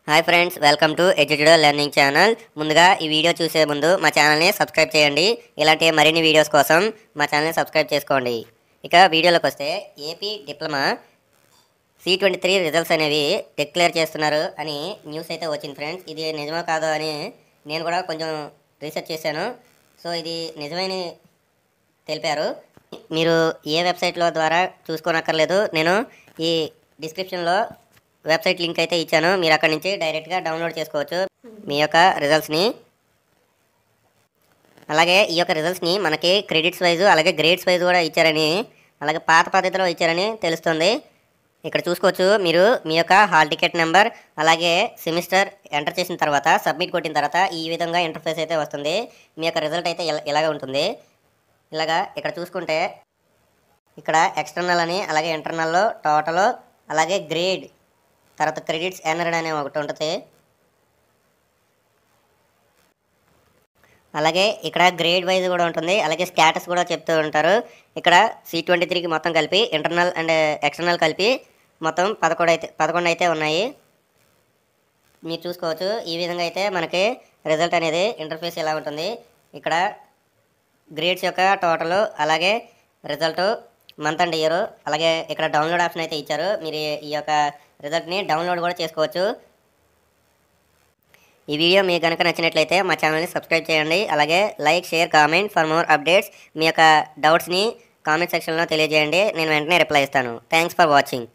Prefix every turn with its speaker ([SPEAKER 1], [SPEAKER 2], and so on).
[SPEAKER 1] Hi friends, welcome to educated learning channel. ముందుగా ఈ video చూసే ముందు మా ఛానల్ని సబ్స్క్రైబ్ చేయండి. ఇలాంటి మరిన్ని వీడియోస్ కోసం మా ఛానల్ని సబ్స్క్రైబ్ చేసుకోండి. ఇక వీడియోలోకి వస్తే ఏపీ డిప్లొమా C23 రిజల్ట్స్ అనేవి డిక్లేర్ చేస్తున్నారు అని న్యూస్ అయితే వచ్చింది ఫ్రెండ్స్. ఇది నిజమో కాదో అని నేను కూడా కొంచెం రీసెర్చ్ చేశాను. సో ఇది నిజమని తెలిపారు. మీరు ఏ వెబ్సైట్లో ద్వారా చూసుకోనక్కర్లేదు. నేను ఈ డిస్క్రిప్షన్లో వెబ్సైట్ లింక్ అయితే ఇచ్చాను. మీరు అక్కడి నుంచి డైరెక్ట్గా డౌన్లోడ్ చేసుకోవచ్చు మీ యొక్క రిజల్ట్స్ని. అలాగే ఈ యొక్క రిజల్ట్స్ని మనకి క్రెడిట్స్ వైజ్ అలాగే గ్రేడ్స్ వైజ్ కూడా ఇచ్చారని, అలాగే పాత పద్ధతిలో ఇచ్చారని తెలుస్తుంది. ఇక్కడ చూసుకోవచ్చు. మీరు మీ యొక్క హాల్ టికెట్ నెంబర్ అలాగే సెమిస్టర్ ఎంటర్ చేసిన తర్వాత సబ్మిట్ కొట్టిన తర్వాత ఈ విధంగా ఇంటర్ఫేస్ అయితే వస్తుంది. మీ యొక్క రిజల్ట్ అయితే ఇలాగ ఉంటుంది. ఇలాగా ఇక్కడ చూసుకుంటే ఇక్కడ ఎక్స్టర్నల్ అని, అలాగే ఇంటర్నల్లో టోటల్, అలాగే గ్రేడ్, తర్వాత క్రెడిట్స్ ఎర్నర్డ్ అనే ఒకటి ఉంటుంది. అలాగే ఇక్కడ గ్రేడ్ వైజ్ కూడా ఉంటుంది, అలాగే స్టేటస్ కూడా చెప్తూ ఉంటారు. ఇక్కడ C23కి మొత్తం కలిపి ఇంటర్నల్ అండ్ ఎక్స్టర్నల్ కలిపి మొత్తం 11 అయితే ఉన్నాయి. మీరు చూసుకోవచ్చు. ఈ విధంగా అయితే మనకి రిజల్ట్ అనేది ఇంటర్ఫేస్ ఎలా ఉంటుంది. ఇక్కడ గ్రేడ్స్ యొక్క టోటల్, అలాగే రిజల్ట్, మంత్ అండ్ ఇయర్, అలాగే ఇక్కడ డౌన్లోడ్ ఆప్షన్ అయితే ఇచ్చారు. మీరు ఈ యొక్క రిజల్ట్ని డౌన్లోడ్ కూడా చేసుకోవచ్చు. ఈ వీడియో మీకు కనుక నచ్చినట్లయితే మా ఛానల్ని సబ్స్క్రైబ్ చేయండి. అలాగే like, share, comment for more updates. మీ యొక్క డౌట్స్ని కామెంట్ సెక్షన్లో తెలియజేయండి. నేను వెంటనే రిప్లై ఇస్తాను. Thanks for watching.